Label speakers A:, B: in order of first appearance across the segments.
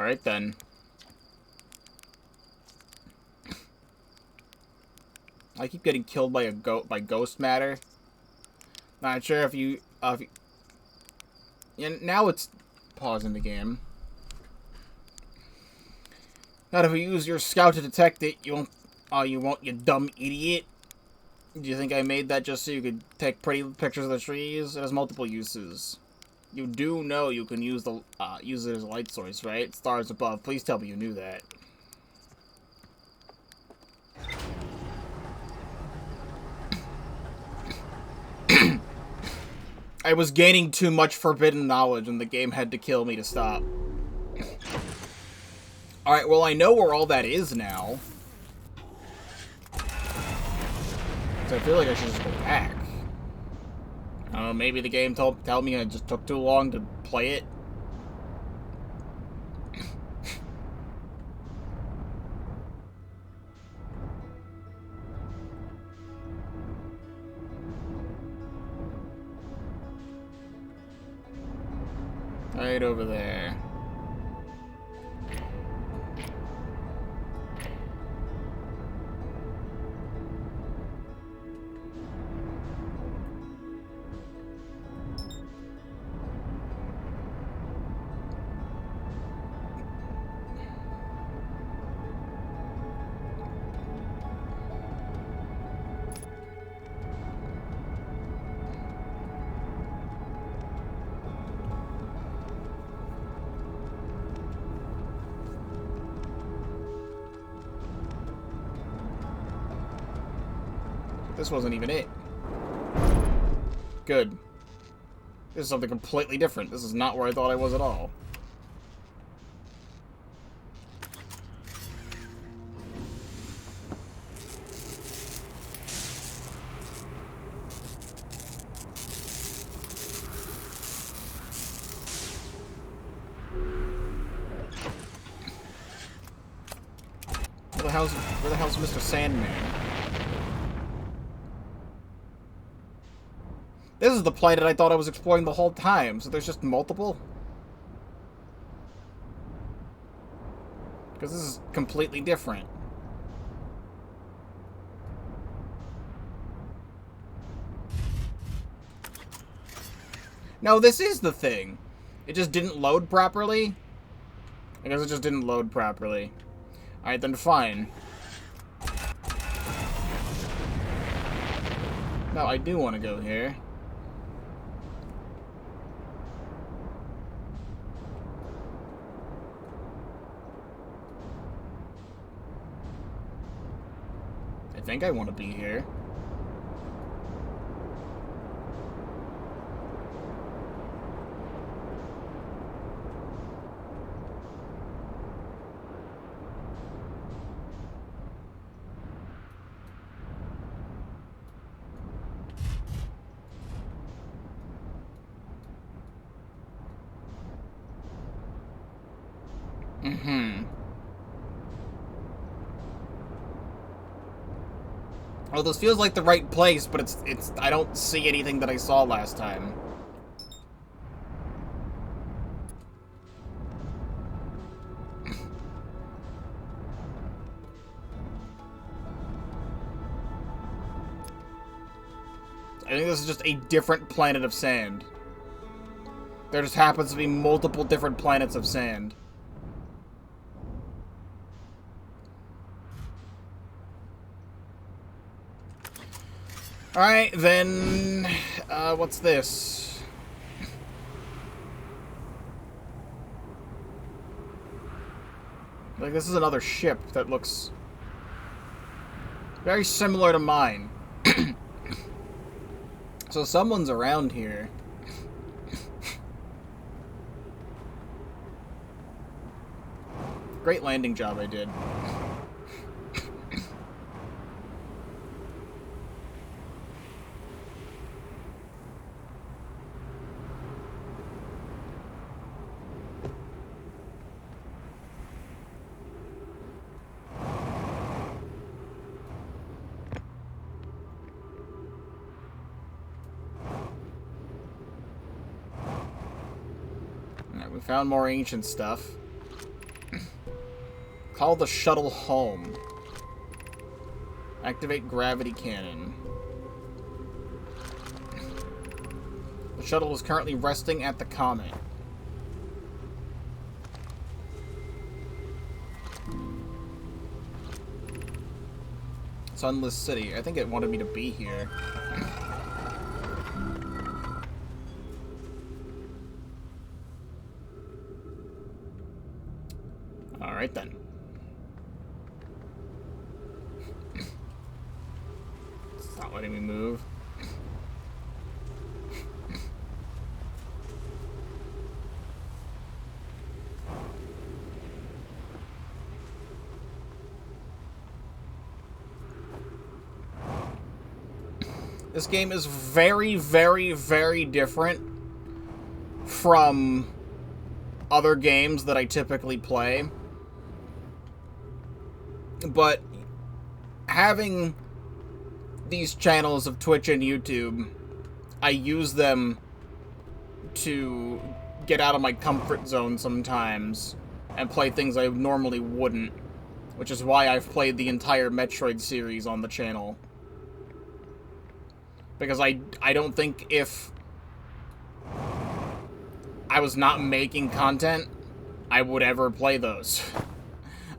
A: Alright then. I keep getting killed by by ghost matter. Not sure if you yeah, now it's pausing the game. Not if you use your scout to detect it, you won't. Oh, you won't, you dumb idiot. Do you think I made that just so you could take pretty pictures of the trees? It has multiple uses. You do know you can use it as a light source, right? Stars above. Please tell me you knew that. I was gaining too much forbidden knowledge and the game had to kill me to stop. Alright, well I know where all that is now. So I feel like I should just go back. I don't know, maybe the game tell me it just took too long to play it. Right over there. This wasn't even it. Good. This is something completely different. This is not where I thought I was at all. Where the hell's Mr. Sandman? This is the planet I thought I was exploring the whole time, so there's just multiple? Because this is completely different. No, this is the thing. It just didn't load properly? I guess it just didn't load properly. Alright, then fine. No, I do want to go here. I think I want to be here. Well, this feels like the right place, but it's I don't see anything that I saw last time. I think this is just a different planet of sand. There just happens to be multiple different planets of sand. Alright, then... what's this? Like, this is another ship that looks... very similar to mine. So someone's around here. Great landing job I did. We found more ancient stuff. Call the shuttle home. Activate gravity cannon. The shuttle is currently resting at the comet. Sunless City. I think it wanted me to be here. Alright then. It's not letting me move. This game is very, very, very different from other games that I typically play. But having these channels of Twitch and YouTube, I use them to get out of my comfort zone sometimes and play things I normally wouldn't, which is why I've played the entire Metroid series on the channel. Because I don't think if I was not making content, I would ever play those.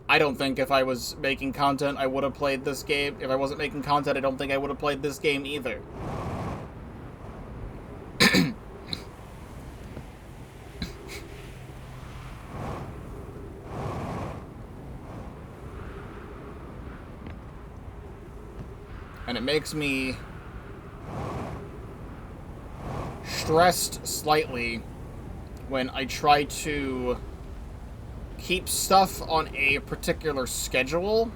A: I don't think if I was making content, I would have played this game. If I wasn't making content, I don't think I would have played this game either. And it makes me stressed slightly when I try to keep stuff on a particular schedule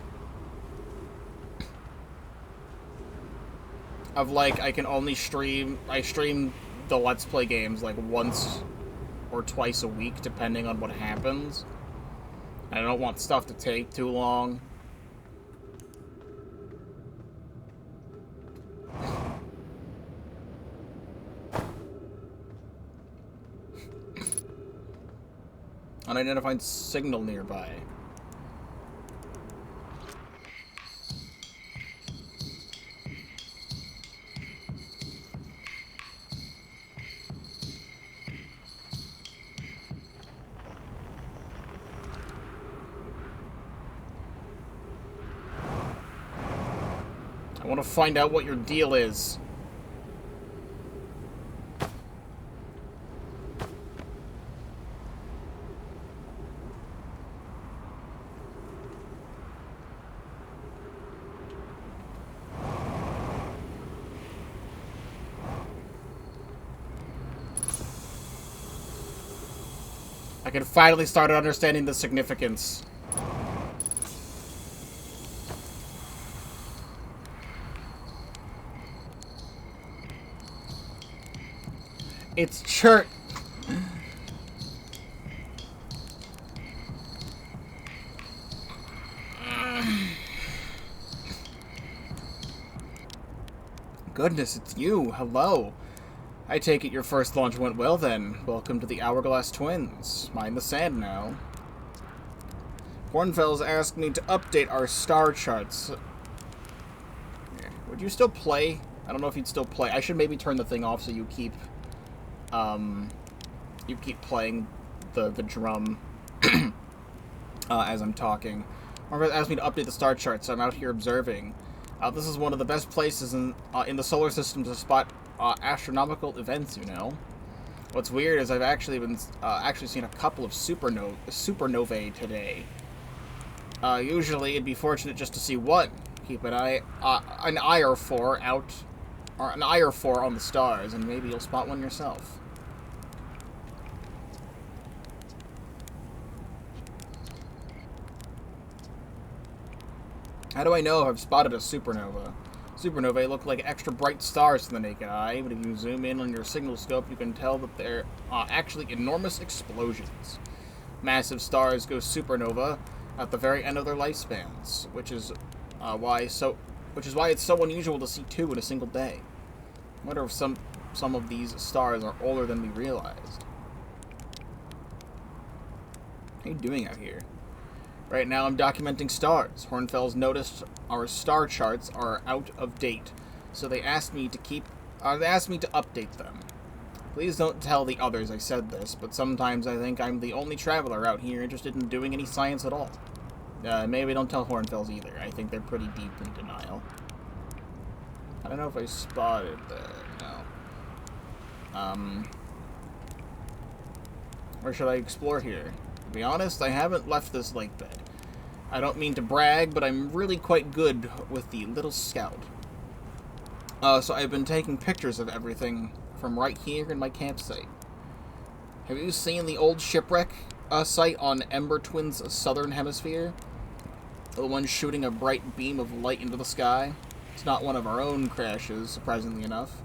A: of, like, I can only stream the Let's Play games like once or twice a week depending on what happens. I don't want stuff to take too long. Unidentified signal nearby. I want to find out what your deal is. I can finally start understanding the significance. It's church. Goodness, it's you. Hello. I take it your first launch went well then. Welcome to the Hourglass Twins. Mind the sand now. Hornfels asked me to update our star charts. Would you still play? I don't know if you'd still play. I should maybe turn the thing off so you keep playing the drum as I'm talking. Hornfels asked me to update the star charts, so I'm out here observing. This is one of the best places in the solar system to spot astronomical events, you know. What's weird is I've actually seen a couple of supernovae today. Usually it'd be fortunate just to see one. Keep an eye or four on the stars, and maybe you'll spot one yourself. How do I know if I've spotted a supernova? Supernovae look like extra bright stars to the naked eye, but if you zoom in on your signal scope, you can tell that they're actually enormous explosions. Massive stars go supernova at the very end of their lifespans, which is why it's so unusual to see two in a single day. I wonder if some of these stars are older than we realized. How are you doing out here? Right now I'm documenting stars. Hornfels noticed our star charts are out of date, so they asked me to update them. Please don't tell the others I said this, but sometimes I think I'm the only traveler out here interested in doing any science at all. Maybe don't tell Hornfels either. I think they're pretty deep in denial. I don't know if I spotted that. No. Where should I explore here? To be honest, I haven't left this lake bed. I don't mean to brag, but I'm really quite good with the little scout. So I've been taking pictures of everything from right here in my campsite. Have you seen the old shipwreck site on Ember Twin's southern hemisphere? The one shooting a bright beam of light into the sky? It's not one of our own crashes, surprisingly enough.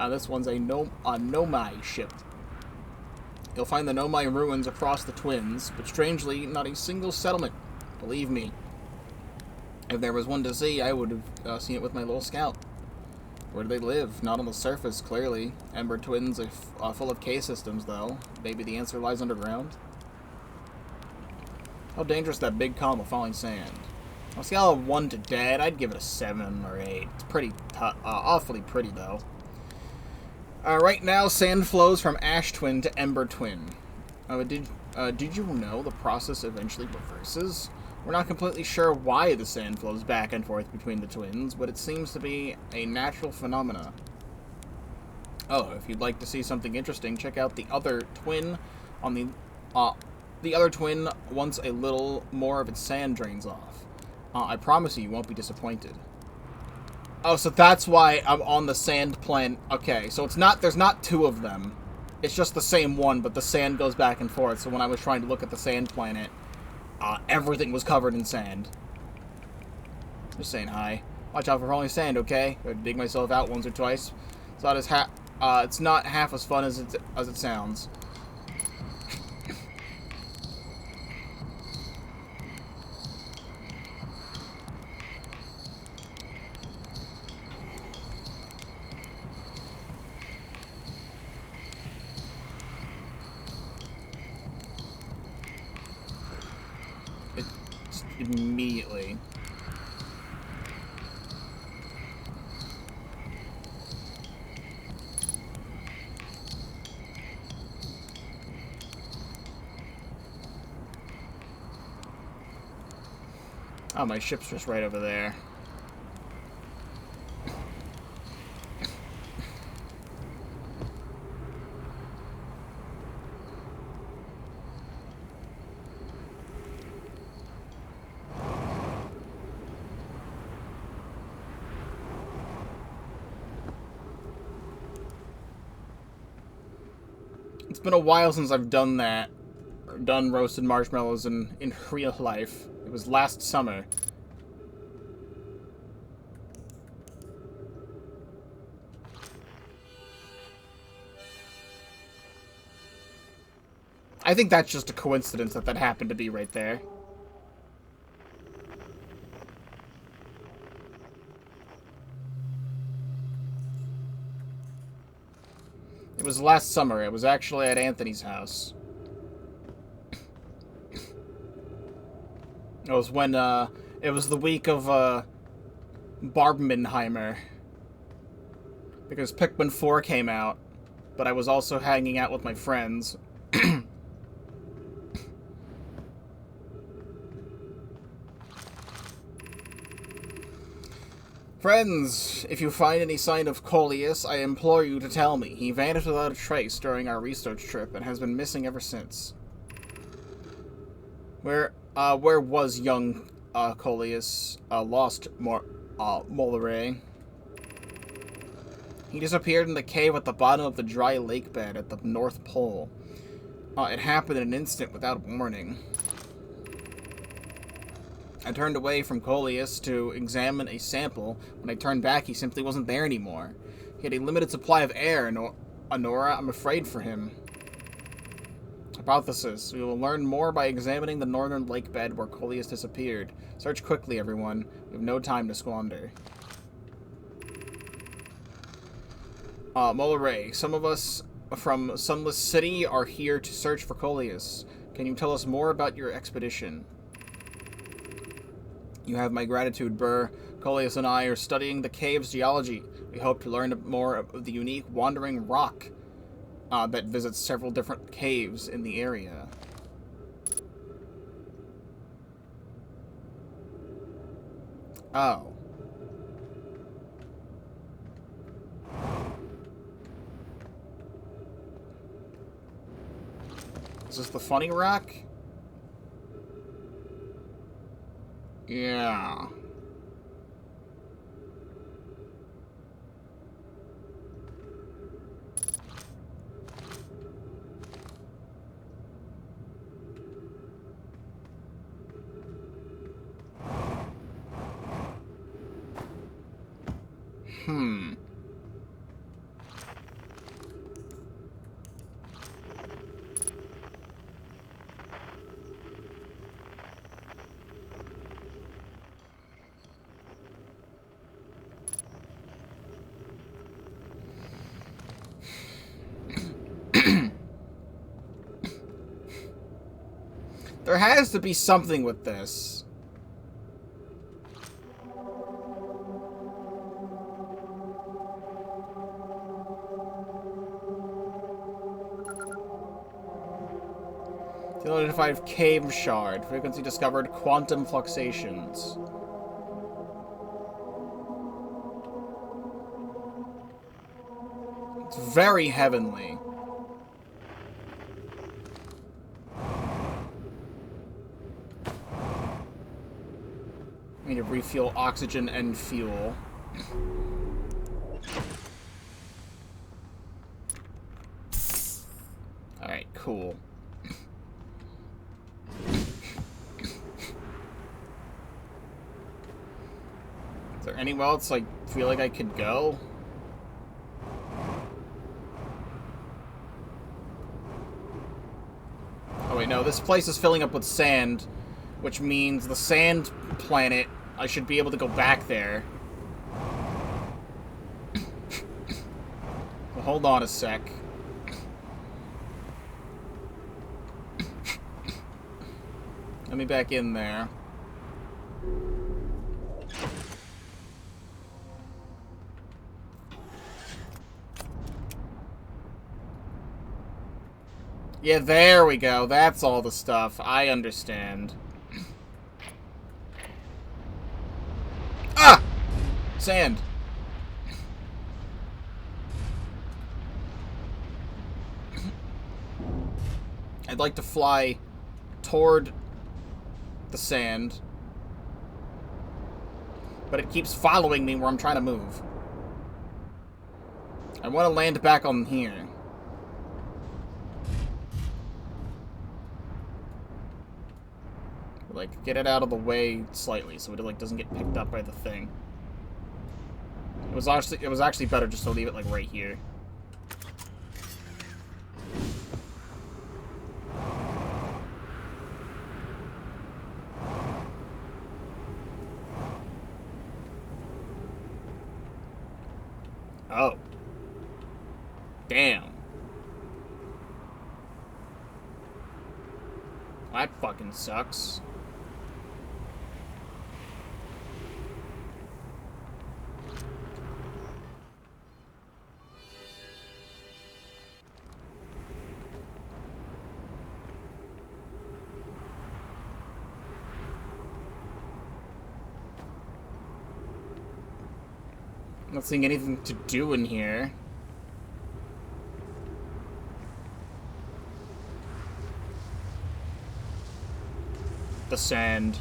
A: This one's a Nomai ship. You'll find the Nomai ruins across the Twins, but strangely, not a single settlement. Believe me. If there was one to see, I would have seen it with my little scout. Where do they live? Not on the surface, clearly. Ember Twins are full of K-systems, though. Maybe the answer lies underground? How dangerous that big column of falling sand? On a scale of 1 to dead, I'd give it a 7 or 8. It's pretty awfully pretty, though. Right now, sand flows from Ash Twin to Ember Twin. Did you know the process eventually reverses? We're not completely sure why the sand flows back and forth between the twins, but it seems to be a natural phenomena. Oh, if you'd like to see something interesting, check out the other twin on the other twin once a little more of its sand drains off. I promise you won't be disappointed. Oh, so that's why I'm on the sand planet. Okay, so there's not two of them. It's just the same one, but the sand goes back and forth. So when I was trying to look at the sand planet, everything was covered in sand. Just saying hi. Watch out for falling sand, okay? I dig myself out once or twice. It's not half as fun as it sounds. Immediately. Oh, my ship's just right over there. It's been a while since I've done that. Or done roasted marshmallows in real life. It was last summer. I think that's just a coincidence that happened to be right there. It was last summer. It was actually at Anthony's house. It was when, it was the week of, Barbenheimer. Because Pikmin 4 came out, but I was also hanging out with my friends. Friends, if you find any sign of Coleus, I implore you to tell me. He vanished without a trace during our research trip and has been missing ever since. Where was young Coleus lost Molare? He disappeared in the cave at the bottom of the dry lake bed at the North Pole. It happened in an instant without warning. I turned away from Coleus to examine a sample. When I turned back, he simply wasn't there anymore. He had a limited supply of air, Honora. I'm afraid for him. Hypothesis. We will learn more by examining the northern lake bed where Coleus disappeared. Search quickly, everyone. We have no time to squander. Molare, some of us from Sunless City are here to search for Coleus. Can you tell us more about your expedition? You have my gratitude, Burr. Coleus and I are studying the cave's geology. We hope to learn more of the unique wandering rock that visits several different caves in the area. Oh. Is this the funny rock? Yeah. There has to be something with this. The unidentified cave shard. Frequency discovered. Quantum fluctuations. It's very heavenly. I need to refuel oxygen and fuel. Alright, cool. Is there anywhere else I feel like I could go? Oh wait, no, this place is filling up with sand, which means the sand planet, I should be able to go back there. Well, hold on a sec. Let me back in there. Yeah, there we go. That's all the stuff. I understand. Ah! Sand. I'd like to fly toward the sand, but it keeps following me where I'm trying to move. I want to land back on here. Like, get it out of the way slightly so it like doesn't get picked up by the thing. It was actually better just to leave it like right here. Oh. Damn. That fucking sucks. Not seeing anything to do in here. The sand.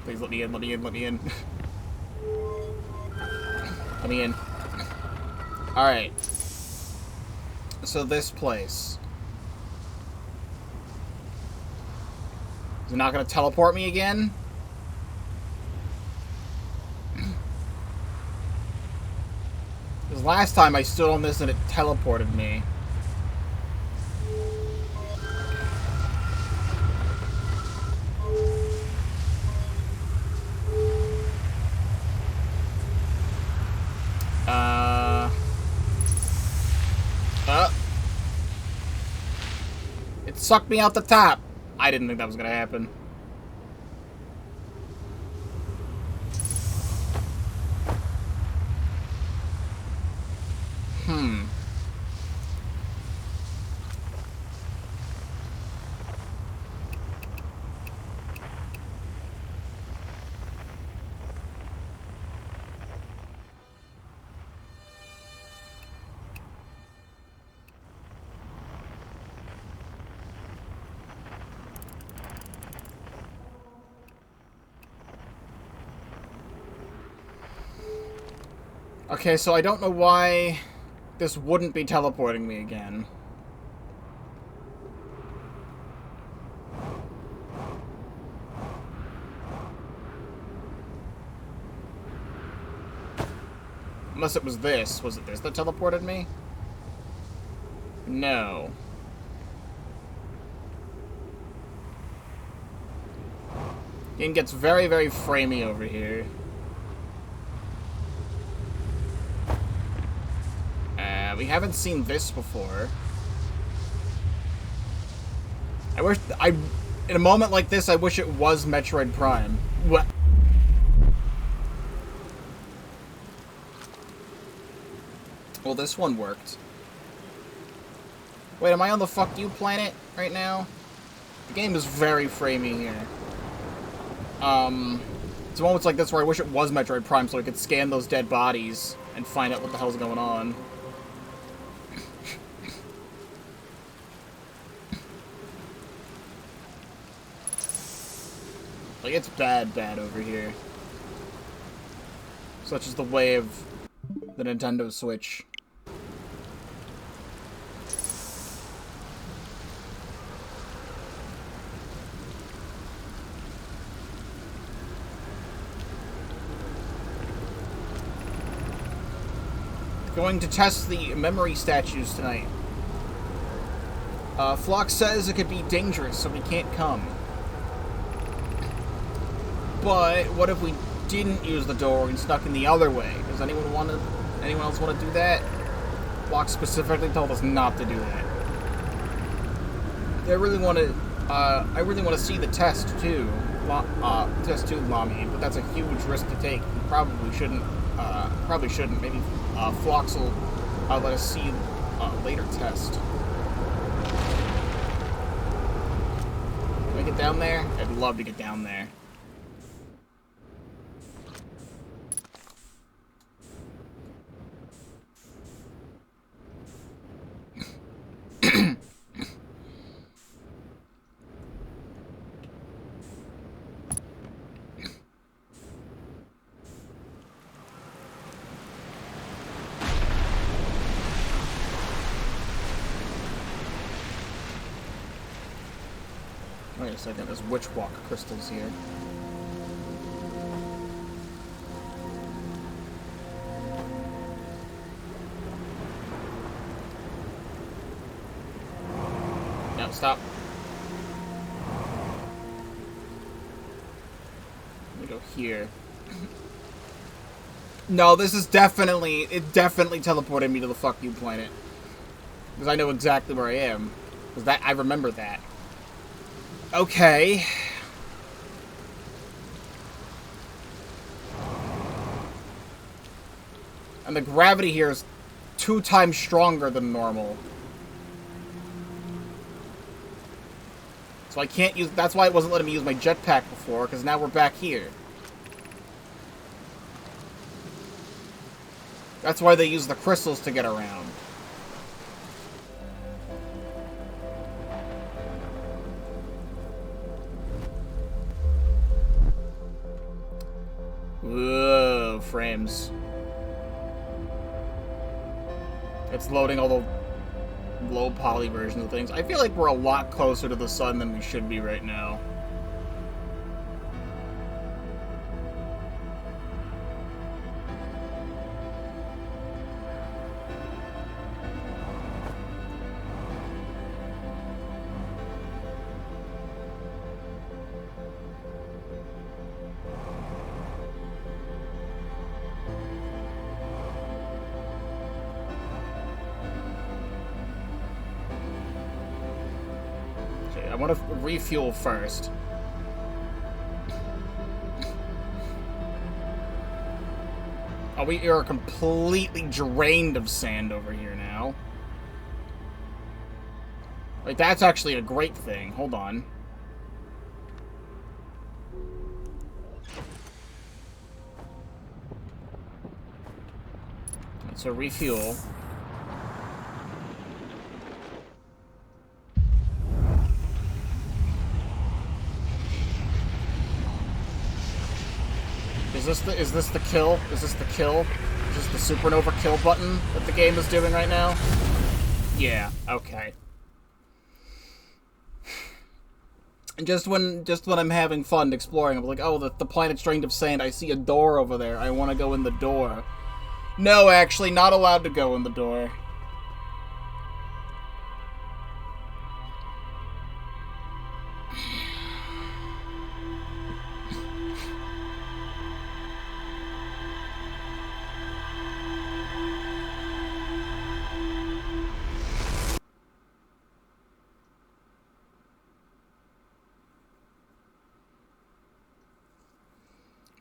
A: Please let me in, let me in, let me in. Let me in. Alright. So this place. Is it not going to teleport me again? Because last time I stood on this and it teleported me. suck me out the top. I didn't think that was gonna happen. Okay, so I don't know why this wouldn't be teleporting me again. Unless it was this. Was it this that teleported me? No. Game gets very, very framey over here. We haven't seen this before. In a moment like this, I wish it was Metroid Prime. What? Well, this one worked. Wait, am I on the fuck you planet right now? The game is very framey here. It's moments like this where I wish it was Metroid Prime so I could scan those dead bodies and find out what the hell's going on. Like, it's bad over here. Such is the way of the Nintendo Switch. Going to test the memory statues tonight. Flock says it could be dangerous, so we can't come. But what if we didn't use the door and snuck in the other way? Does anyone else want to do that? Flock specifically told us not to do that. I really want to see the test too. Test 2 Lami, but that's a huge risk to take. We probably shouldn't. Maybe Phlox will let us see later test. Can we get down there? I'd love to get down there. Wait a second, there's witch walk crystals here. No, stop. Let me go here. No, this is definitely, it definitely teleported me to the fuck you planet. Because I know exactly where I am. Because that, I remember that. Okay. And the gravity here is 2 times stronger than normal. So I can't use... That's why it wasn't letting me use my jetpack before, because now we're back here. That's why they use the crystals to get around. Whoa, frames. It's loading all the low poly versions of things. I feel like we're a lot closer to the sun than we should be right now. want to refuel first. Oh, we are completely drained of sand over here now. Wait, that's actually a great thing. Hold on. So refuel. Is this the kill? Is this the kill? Is this the supernova kill button that the game is doing right now? Yeah, okay. And just when I'm having fun exploring, I'm like, oh, the planet's drained of sand. I see a door over there. I want to go in the door. No, actually, not allowed to go in the door.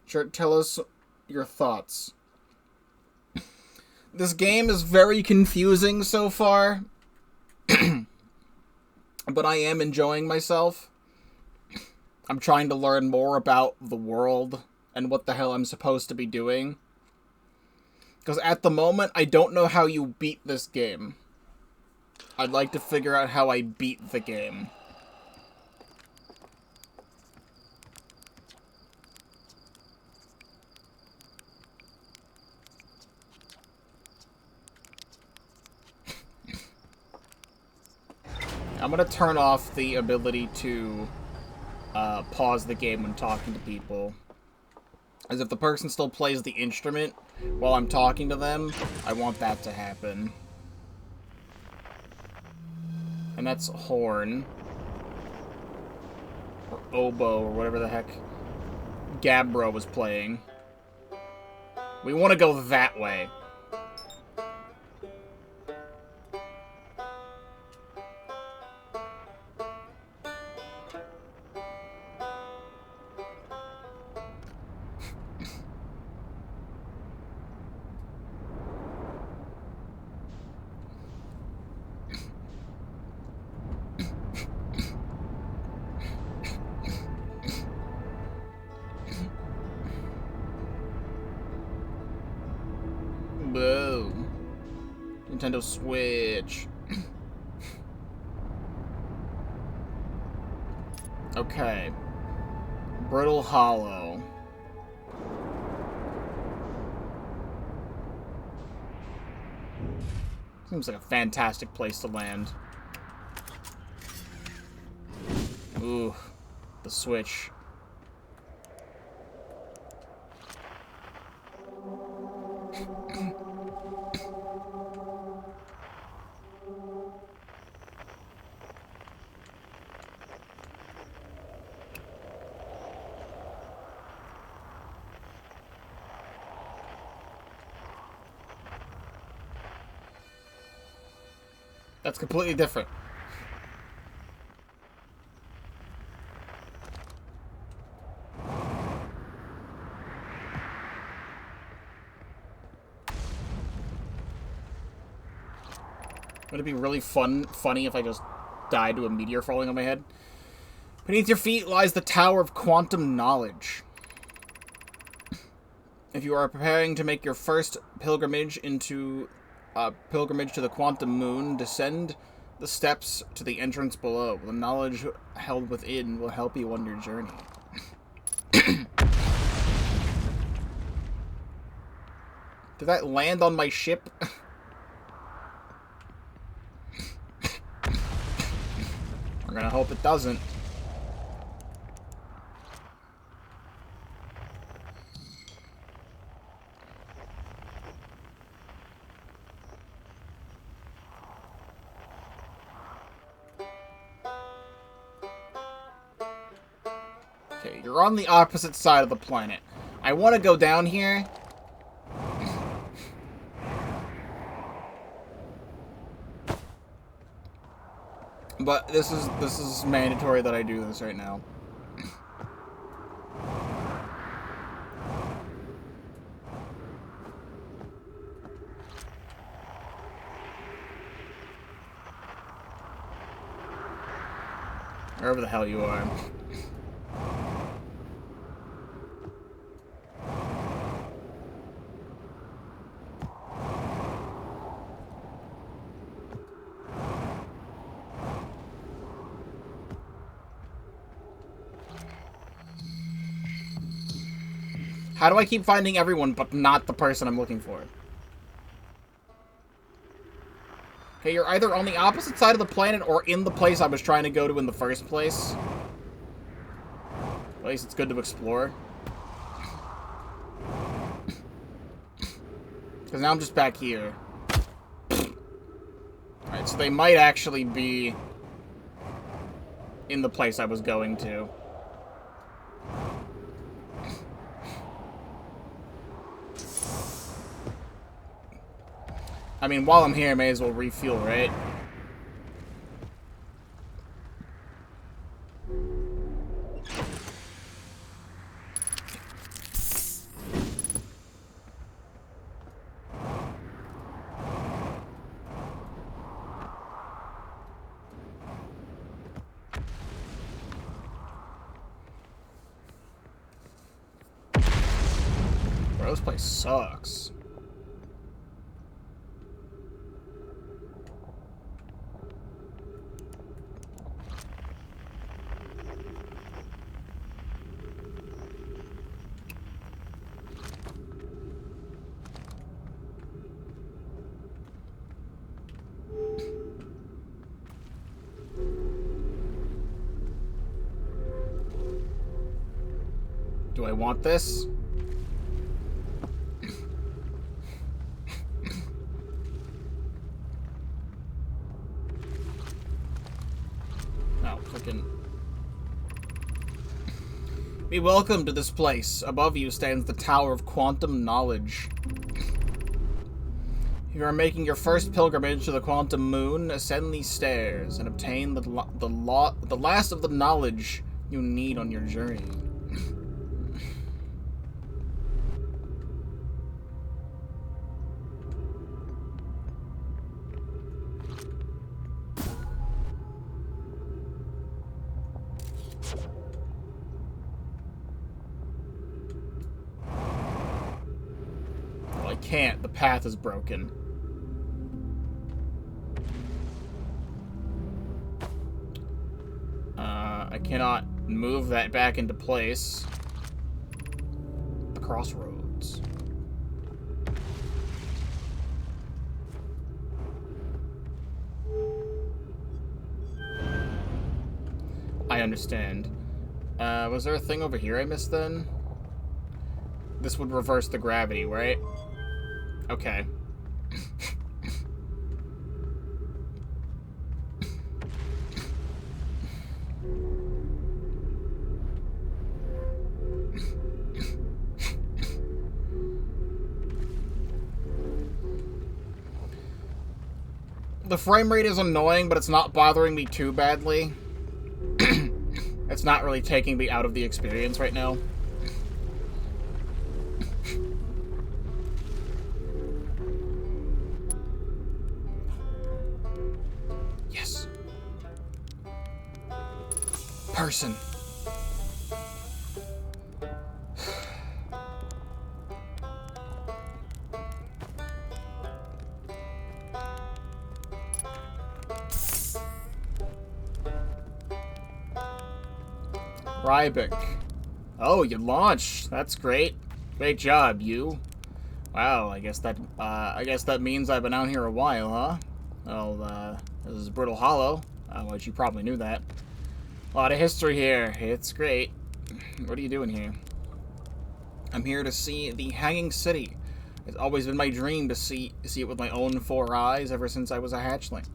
A: Sure, tell us your thoughts. This game is very confusing so far, but I am enjoying myself. I'm trying to learn more about the world and what the hell I'm supposed to be doing. Because at the moment, I don't know how you beat this game. I'd like to figure out how I beat the game. I'm gonna turn off the ability to pause the game when talking to people. As if the person still plays the instrument while I'm talking to them, I want that to happen. And that's horn. Or oboe, or whatever the heck Gabbro was playing. We want to go that way. Whoa. Nintendo Switch. Okay. Brittle Hollow. Seems like a fantastic place to land. Ooh. The Switch. That's completely different. Would it be really funny if I just died to a meteor falling on my head? Beneath your feet lies the Tower of Quantum Knowledge. If you are preparing to make your first pilgrimage to the Quantum Moon, descend the steps to the entrance below. The knowledge held within will help you on your journey. Did that land on my ship? We're gonna hope it doesn't. Okay, you're on the opposite side of the planet. I want to go down here. but this is mandatory that I do this right now. Wherever the hell you are. How do I keep finding everyone but not the person I'm looking for? Okay, you're either on the opposite side of the planet or in the place I was trying to go to in the first place. At least it's good to explore. Because now I'm just back here. Alright, so they might actually be in the place I was going to. I mean, while I'm here, I may as well refuel, right? Bro, this place sucks. Do I want this? No, fucking... Be welcome to this place. Above you stands the Tower of Quantum Knowledge. If you are making your first pilgrimage to the Quantum Moon, ascend these stairs and obtain the last of the knowledge you need on your journey. Well, I can't. The path is broken. I cannot move that back into place. The crossroads. I understand. Was there a thing over here I missed then? This would reverse the gravity, right? Okay. The frame rate is annoying, but it's not bothering me too badly. It's not really taking me out of the experience right now. Yes. Person. Rybic. Oh, you launched. That's great. Great job, you. Wow, I guess that means I've been out here a while, huh? Well, this is Brittle Hollow. Which you probably knew that. A lot of history here. It's great. What are you doing here? I'm here to see the Hanging City. It's always been my dream to see it with my own 4 eyes ever since I was a hatchling.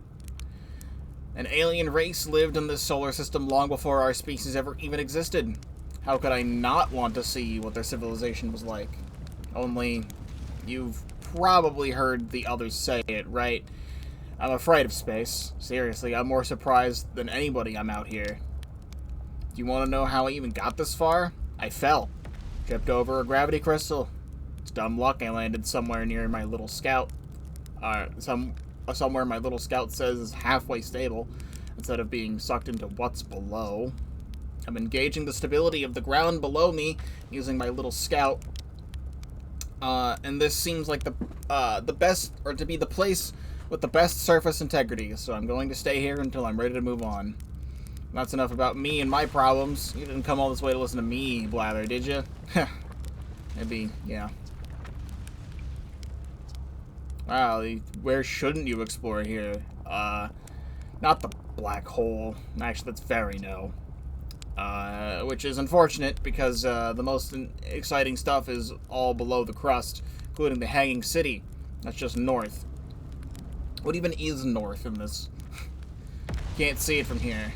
A: An alien race lived in this solar system long before our species ever even existed. How could I not want to see what their civilization was like? Only, you've probably heard the others say it, right? I'm afraid of space. Seriously, I'm more surprised than anybody I'm out here. Do you want to know how I even got this far? I fell. Tripped over a gravity crystal. It's dumb luck I landed somewhere near my little scout. Somewhere my little scout says is halfway stable, instead of being sucked into what's below. I'm engaging the stability of the ground below me using my little scout. And this seems like the best, or to be the place with the best surface integrity, so I'm going to stay here until I'm ready to move on. That's enough about me and my problems. You didn't come all this way to listen to me blather, did you? Maybe, yeah. Wow, where shouldn't you explore here? Not the black hole. Actually, that's very no. Which is unfortunate, because the most exciting stuff is all below the crust, including the Hanging City. That's just north. What even is north in this? Can't see it from here.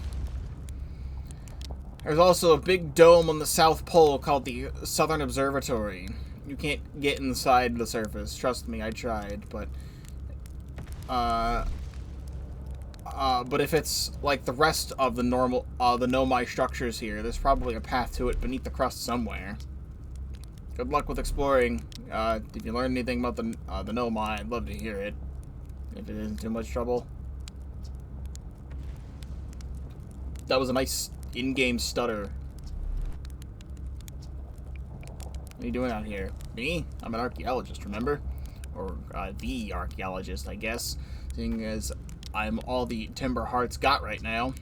A: There's also a big dome on the South Pole called the Southern Observatory. You can't get inside the surface. Trust me, I tried, but if it's like the rest of the normal, the Nomai structures here, there's probably a path to it beneath the crust somewhere. Good luck with exploring. If you learn anything about the Nomai, I'd love to hear it. If it isn't too much trouble. That was a nice in-game stutter. What are you doing out here? Me? I'm an archaeologist, remember? Or, the archaeologist, I guess. Seeing as I'm all the Timber Heart's got right now.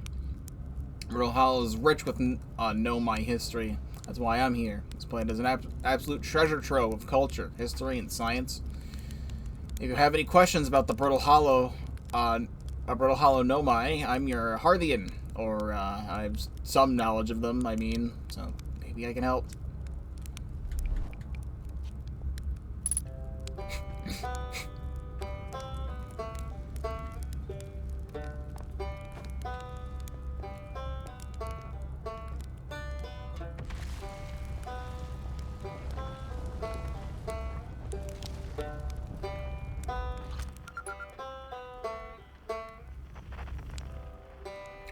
A: Brittle Hollow is rich with Nomai history. That's why I'm here. This planet is an absolute treasure trove of culture, history, and science. If you have any questions about the Brittle Hollow Nomai, I'm your Harthian. Or, I have some knowledge of them, I mean. So, maybe I can help.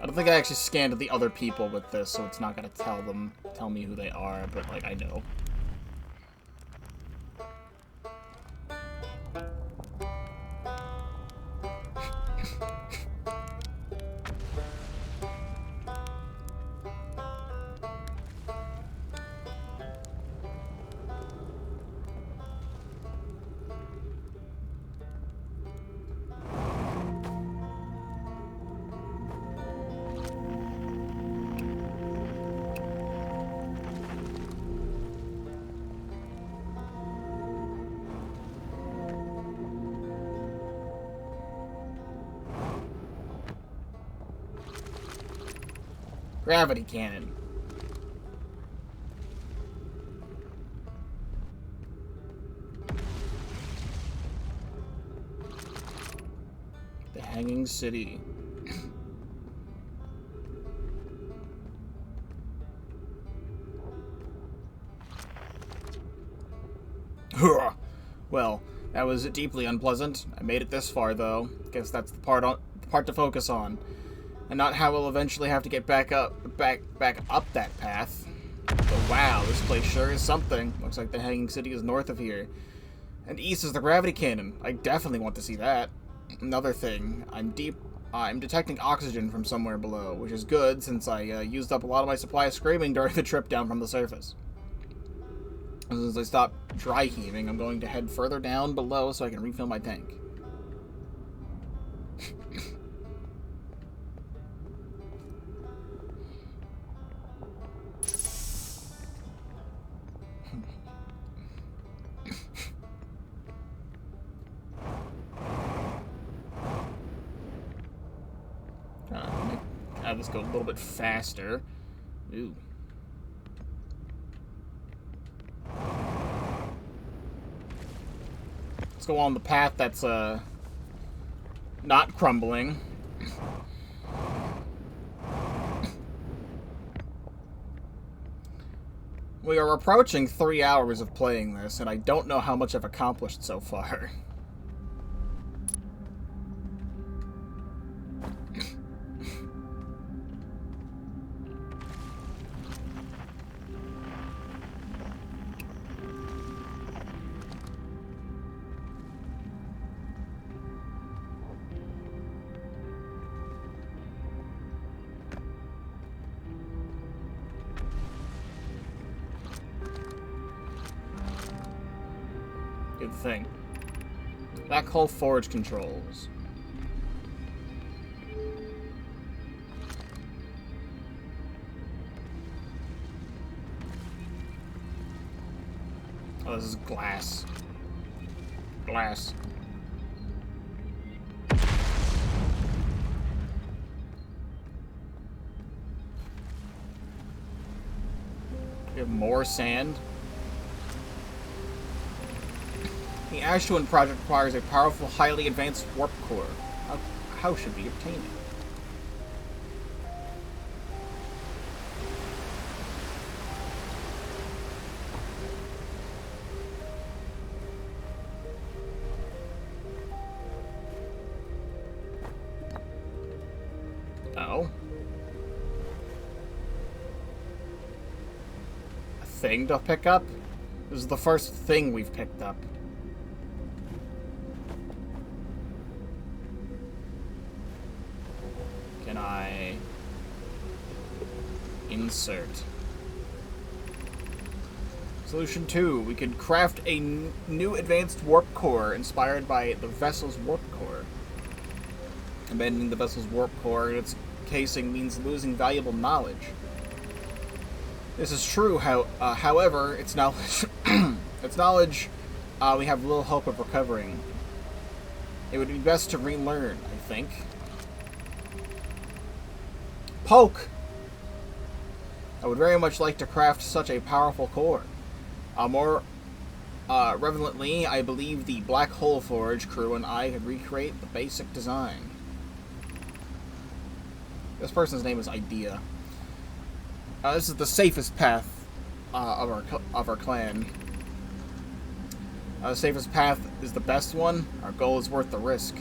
A: I don't think I actually scanned the other people with this, so it's not gonna tell me who they are, but, like, I know. Gravity cannon. The Hanging City. Well, that was deeply unpleasant. I made it this far, though. Guess that's the part to focus on. And not how we'll eventually have to get back up that path. But wow, this place sure is something. Looks like the Hanging City is north of here. And east is the gravity cannon. I definitely want to see that. Another thing, I'm detecting oxygen from somewhere below, which is good since I used up a lot of my supply of screaming during the trip down from the surface. As soon as I stop dry heaving, I'm going to head further down below so I can refill my tank. Have this go a little bit faster. Ooh. Let's go on the path that's not crumbling. We are approaching 3 hours of playing this, and I don't know how much I've accomplished so far. Good thing. Black hole forge controls. Oh, this is glass. Glass. We have more sand. The Ash Twin project requires a powerful, highly advanced warp core. How should we obtain it? Oh. A thing to pick up? This is the first thing we've picked up. Can I insert? Solution 2. We could craft a new advanced warp core inspired by the vessel's warp core. Abandoning the vessel's warp core in its casing means losing valuable knowledge. This is true, however, its knowledge, we have little hope of recovering. It would be best to relearn, I think. Poke! I would very much like to craft such a powerful core. More relevantly, I believe the Black Hole Forge crew and I could recreate the basic design. This person's name is Idea. This is the safest path of our clan. The safest path is the best one. Our goal is worth the risk.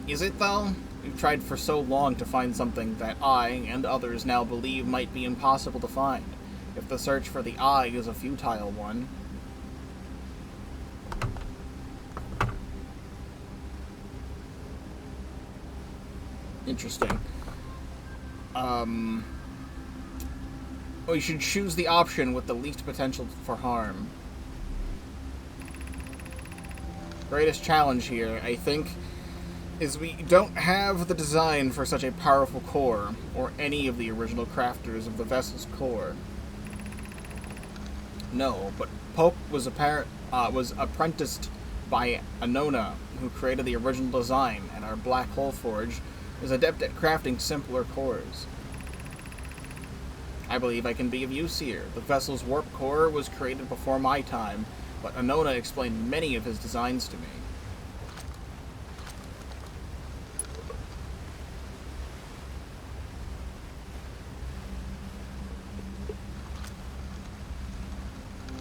A: Is it, though? We've tried for so long to find something that I and others now believe might be impossible to find. If the search for the eye is a futile one. Interesting. We should choose the option with the least potential for harm. Greatest challenge here, I think, is we don't have the design for such a powerful core, or any of the original crafters of the vessel's core. No, but Pope was apprenticed by Anona, who created the original design, and our Black Hole Forge is adept at crafting simpler cores. I believe I can be of use here. The vessel's warp core was created before my time, but Anona explained many of his designs to me.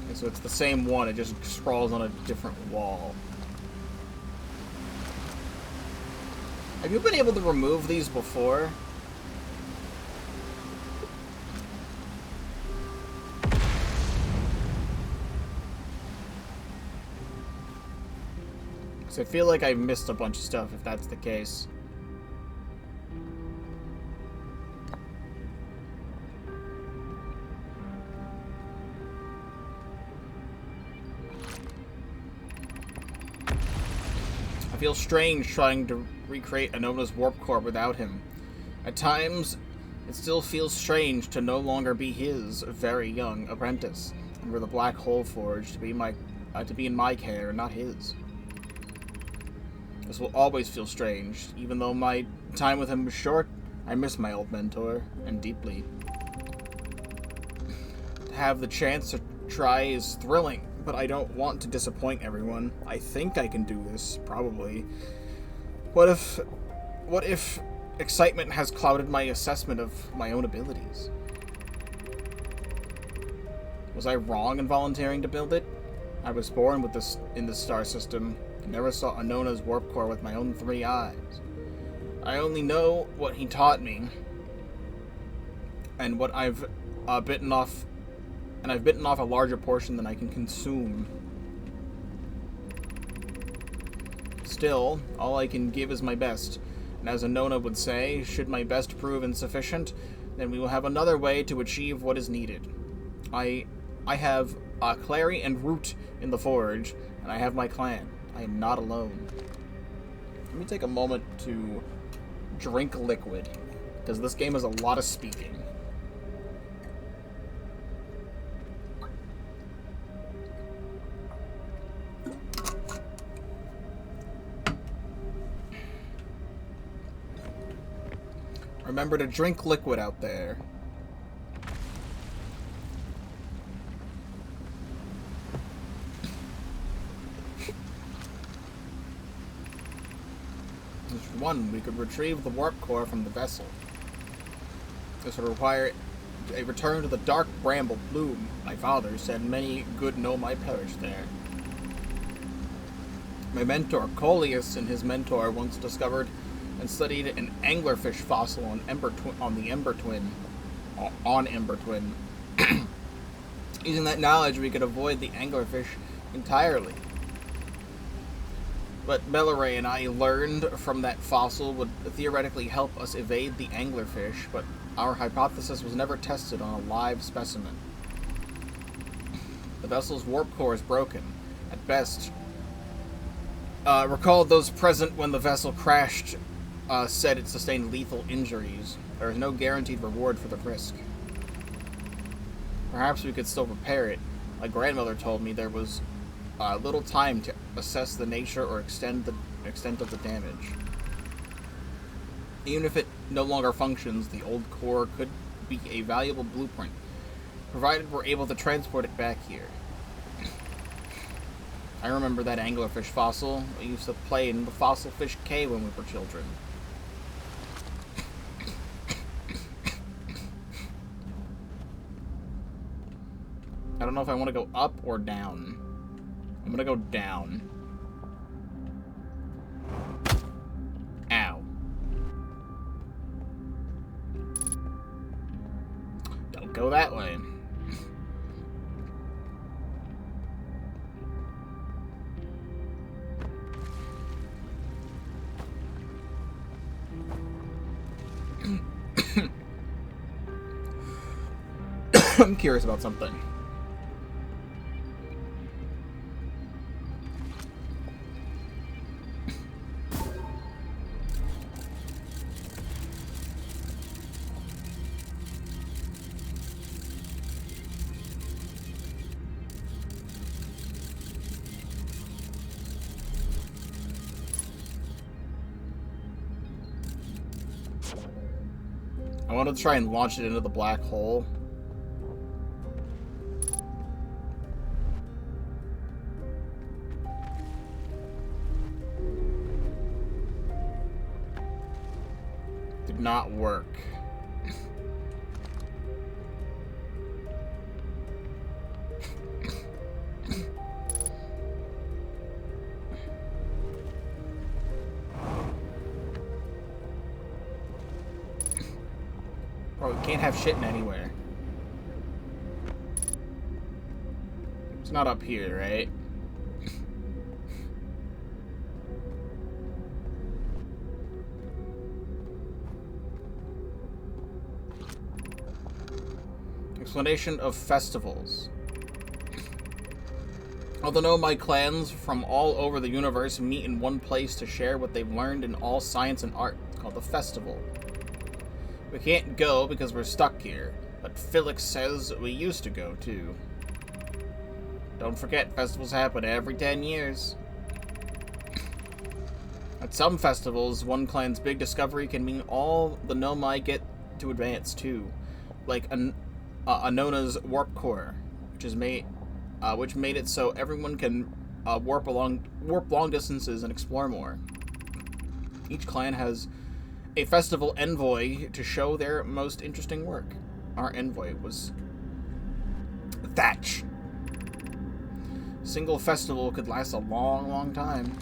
A: Okay, so it's the same one, it just scrawls on a different wall. Have you been able to remove these before? Because I feel like I missed a bunch of stuff if that's the case. I feel strange trying to recreate Anona's warp core without him. At times, it still feels strange to no longer be his very young apprentice, and for the Black Hole Forge to be in my care, not his. This will always feel strange, even though my time with him was short. I miss my old mentor, and deeply. To have the chance to try is thrilling, but I don't want to disappoint everyone. I think I can do this, probably. What if excitement has clouded my assessment of my own abilities? Was I wrong in volunteering to build it? I was born with this in this star system. I never saw Anona's warp core with my own 3 eyes. I only know what he taught me, and what I've bitten off, and I've bitten off a larger portion than I can consume. Still, all I can give is my best, and as Anona would say, should my best prove insufficient, then we will have another way to achieve what is needed. I have Clary and Root in the Forge, and I have my clan. I am not alone. Let me take a moment to drink liquid, because this game has a lot of speaking. Remember to drink liquid out there. One, we could retrieve the warp core from the vessel. This would require a return to the dark bramble bloom. My father said many good Nomai perished there. My mentor, Coleus, and his mentor once discovered and studied an anglerfish fossil on Ember Twin. Using that knowledge, we could avoid the anglerfish entirely. But Bellaray and I learned from that fossil would theoretically help us evade the anglerfish, but our hypothesis was never tested on a live specimen. The vessel's warp core is broken. At best, recall those present when the vessel crashed said it sustained lethal injuries. There is no guaranteed reward for the risk. Perhaps we could still repair it. My grandmother told me there was little time to assess the nature or extent of the damage. Even if it no longer functions, the old core could be a valuable blueprint, provided we're able to transport it back here. I remember that anglerfish fossil. We used to play in the Fossil Fish Cave when we were children. I don't know if I want to go up or down. I'm gonna go down. Ow. Don't go that way. I'm curious about something. I want to try and launch it into the black hole. Did not work. Bro, we can't have shit in anywhere. It's not up here, right? Explanation of festivals. Although my clans from all over the universe meet in one place to share what they've learned in all science and art, it's called a festival. We can't go because we're stuck here, but Felix says we used to go too. Don't forget, festivals happen every 10 years. At some festivals, one clan's big discovery can mean all the Nomai get to advance too, like Anona's warp core, which made it so everyone can warp long distances and explore more. Each clan has a festival envoy to show their most interesting work. Our envoy was Thatch. Single festival could last a long, long time.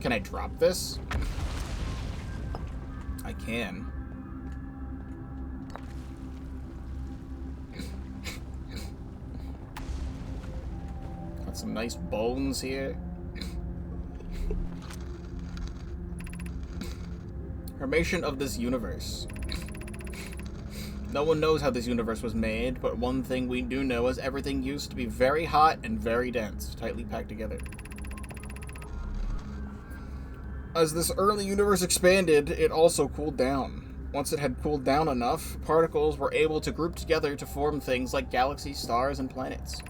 A: Can I drop this? I can. Some nice bones here. Formation of this universe. No one knows how this universe was made, but one thing we do know is everything used to be very hot and very dense, tightly packed together. As this early universe expanded, it also cooled down. Once it had cooled down enough, particles were able to group together to form things like galaxies, stars, and planets.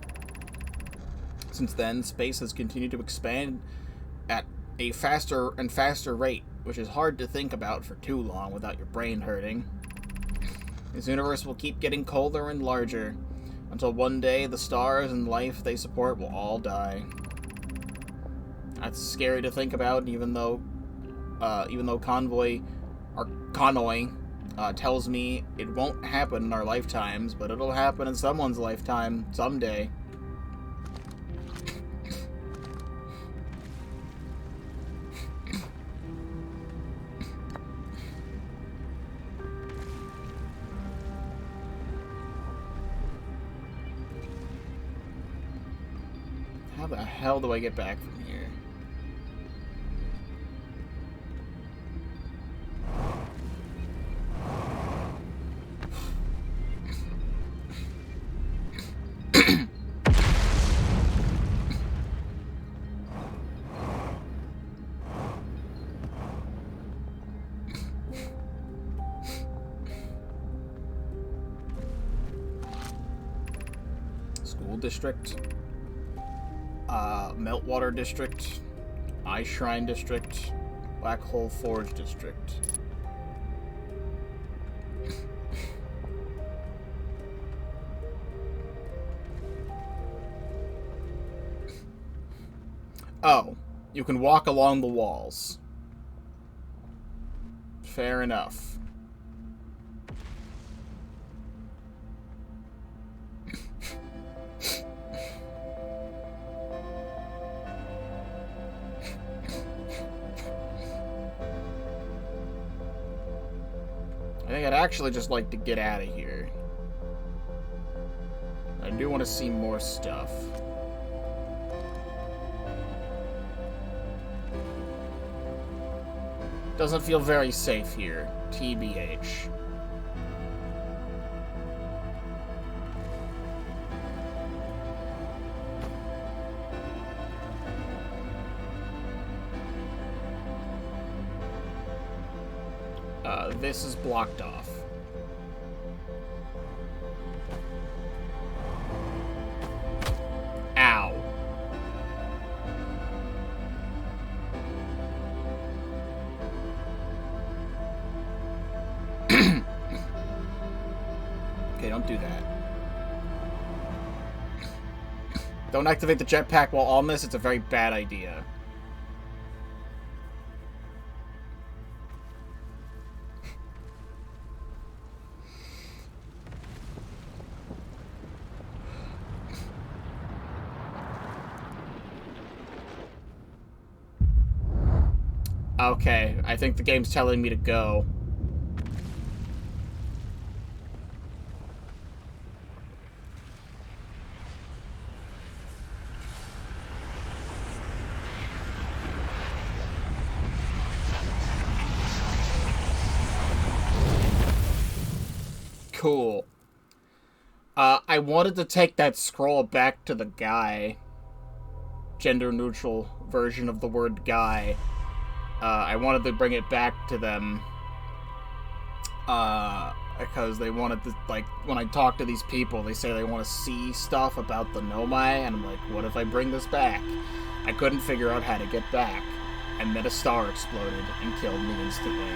A: Since then, space has continued to expand at a faster and faster rate, which is hard to think about for too long without your brain hurting. This universe will keep getting colder and larger, until one day the stars and life they support will all die. That's scary to think about, even though Convoy tells me it won't happen in our lifetimes, but it'll happen in someone's lifetime someday. How the hell do I get back from here? School district. Meltwater District, Ice Shrine District, Black Hole Forge District. Oh, you can walk along the walls. Fair enough. I think I'd actually just like to get out of here. I do want to see more stuff. Doesn't feel very safe here, TBH. This is blocked off. Ow. Okay, don't do that. Don't activate the jetpack while on this. It's a very bad idea. Okay, I think the game's telling me to go. Cool. I wanted to take that scroll back to the guy. Gender-neutral version of the word guy. I wanted to bring it back to them. Because they wanted to, like, when I talk to these people, they say they want to see stuff about the Nomai, and I'm like, what if I bring this back? I couldn't figure out how to get back. And then a star exploded and killed me instantly.